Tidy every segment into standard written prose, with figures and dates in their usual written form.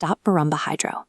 Hydro.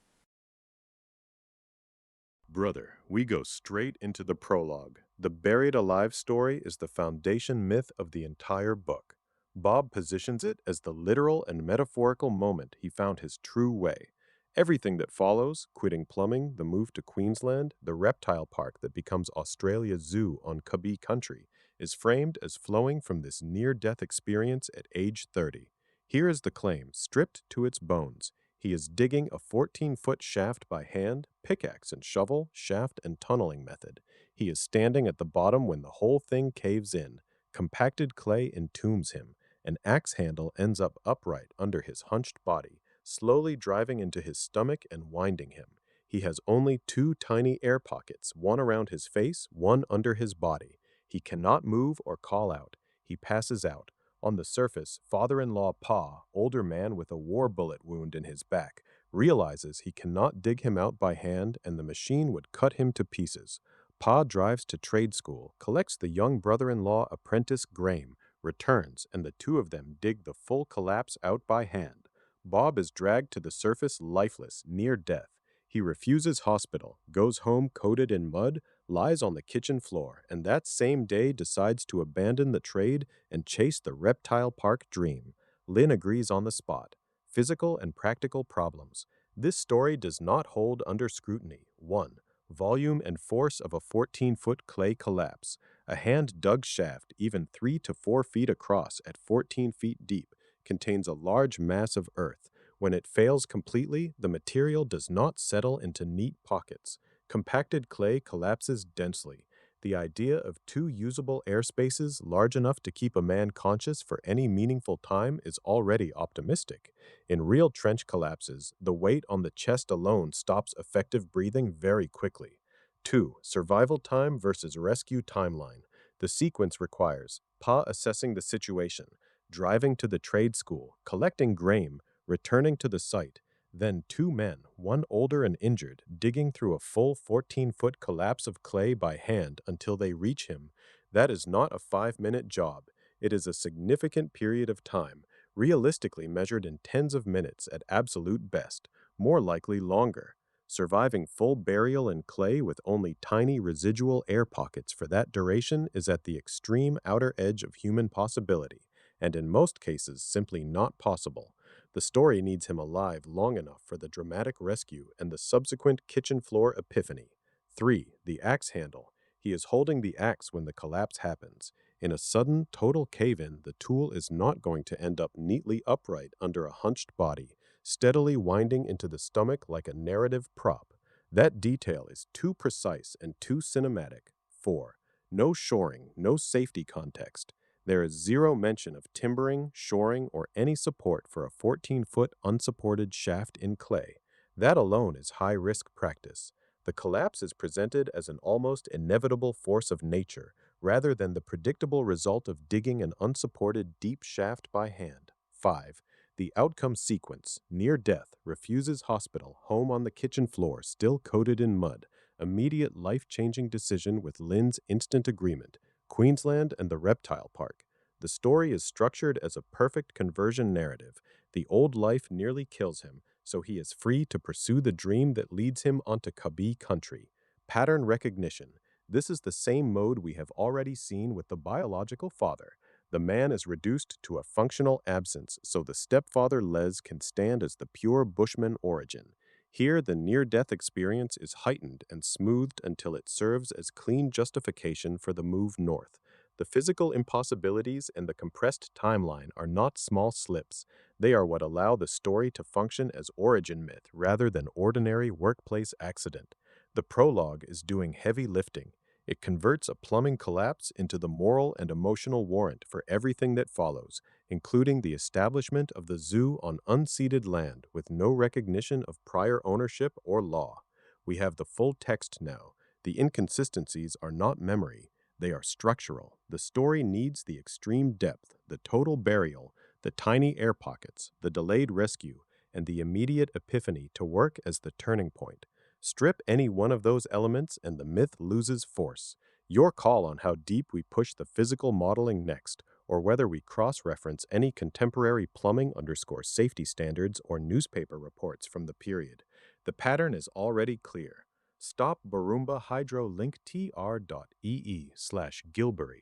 Brother, we go straight into the prologue. The buried alive story is the foundation myth of the entire book. Bob positions it as the literal and metaphorical moment he found his true way. Everything that follows, quitting plumbing, the move to Queensland, the reptile park that becomes Australia's zoo on Kabi country, is framed as flowing from this near-death experience at age 30. Here is the claim, stripped to its bones. He is digging a 14-foot shaft by hand, pickaxe and shovel, shaft and tunneling method. He is standing at the bottom when the whole thing caves in. Compacted clay entombs him. An axe handle ends up upright under his hunched body, slowly driving into his stomach and winding him. He has only two tiny air pockets, one around his face, one under his body. He cannot move or call out. He passes out. On the surface, father-in-law Pa, older man with a war bullet wound in his back, realizes he cannot dig him out by hand and the machine would cut him to pieces. Pa drives to trade school, collects the young brother-in-law apprentice Graham, returns, and the two of them dig the full collapse out by hand. Bob is dragged to the surface lifeless, near death. He refuses hospital, goes home coated in mud, lies on the kitchen floor, and that same day decides to abandon the trade and chase the reptile park dream. Lynn agrees on the spot. Physical and practical problems. This story does not hold under scrutiny. 1. Volume and force of a 14-foot clay collapse. A hand-dug shaft, even 3 to 4 feet across at 14 feet deep, contains a large mass of earth. When it fails completely, the material does not settle into neat pockets. Compacted clay collapses densely. The idea of two usable airspaces large enough to keep a man conscious for any meaningful time is already optimistic. In real trench collapses, the weight on the chest alone stops effective breathing very quickly. 2. Survival time versus rescue timeline. The sequence requires Pa assessing the situation, driving to the trade school, collecting Graham, returning to the site, then two men, one older and injured, digging through a full 14-foot collapse of clay by hand until they reach him. That is not a 5-minute job. It is a significant period of time, realistically measured in tens of minutes at absolute best, more likely longer. Surviving full burial in clay with only tiny residual air pockets for that duration is at the extreme outer edge of human possibility, and in most cases simply not possible. The story needs him alive long enough for the dramatic rescue and the subsequent kitchen floor epiphany. 3. The axe handle. He is holding the axe when the collapse happens. In a sudden, total cave-in, the tool is not going to end up neatly upright under a hunched body, steadily winding into the stomach like a narrative prop. That detail is too precise and too cinematic. 4. No shoring, no safety context. There is zero mention of timbering, shoring, or any support for a 14-foot unsupported shaft in clay. That alone is high-risk practice. The collapse is presented as an almost inevitable force of nature, rather than the predictable result of digging an unsupported deep shaft by hand. 5. The outcome sequence, near death, refuses hospital, home on the kitchen floor, still coated in mud. Immediate life-changing decision with Lynn's instant agreement. Queensland and the reptile park. The story is structured as a perfect conversion narrative. The old life nearly kills him, so he is free to pursue the dream that leads him onto Kabi country. Pattern recognition. This is the same mode we have already seen with the biological father. The man is reduced to a functional absence, so the stepfather Les can stand as the pure Bushman origin. Here, the near-death experience is heightened and smoothed until it serves as clean justification for the move north. The physical impossibilities and the compressed timeline are not small slips. They are what allow the story to function as origin myth rather than ordinary workplace accident. The prologue is doing heavy lifting. It converts a plumbing collapse into the moral and emotional warrant for everything that follows, including the establishment of the zoo on unceded land with no recognition of prior ownership or law. We have the full text now. The inconsistencies are not memory. They are structural. The story needs the extreme depth, the total burial, the tiny air pockets, the delayed rescue, and the immediate epiphany to work as the turning point. Strip any one of those elements and the myth loses force. Your call on how deep we push the physical modeling next, or whether we cross-reference any contemporary plumbing_safety standards or newspaper reports from the period. The pattern is already clear. Stop Borumba Hydro link tr.ee/gil'burri.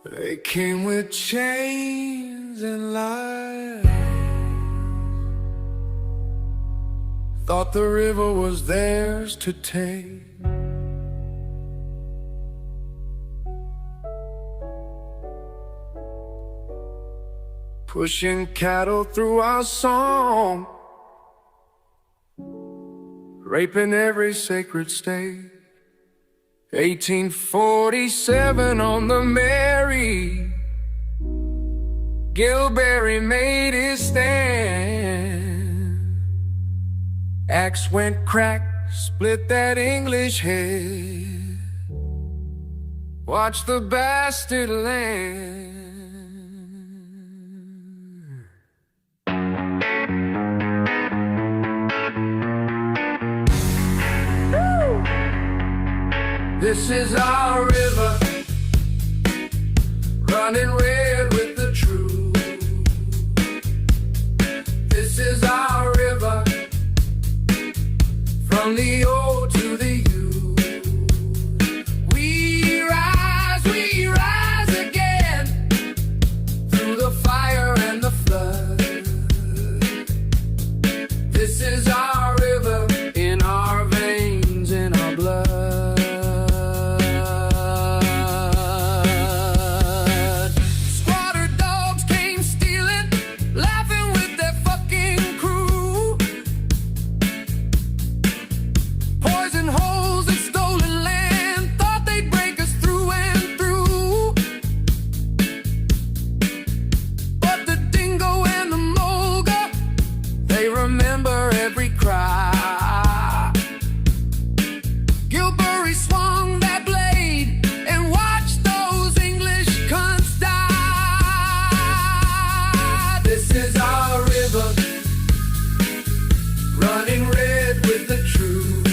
They came with chains and lies, thought the river was theirs to take. Pushing cattle through our song, raping every sacred state. 1847 on the Mary, Gil'burri made his stand. Axe went crack, split that English head. Watch the bastard land. This is our river, running red with the truth. This is our river, from the old to the youth. We rise again, through the fire and the flood. This is our river, in our veins, in our blood. Remember every cry. Gil'burri swung that blade and watched those English cunts die. This is our river, running red with the truth.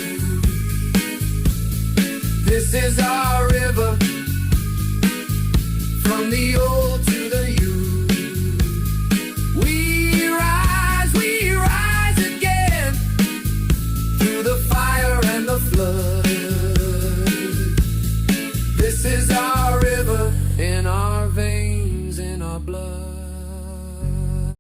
This is our river, from the old to the youth. Flood. This is our river, in our veins, in our blood.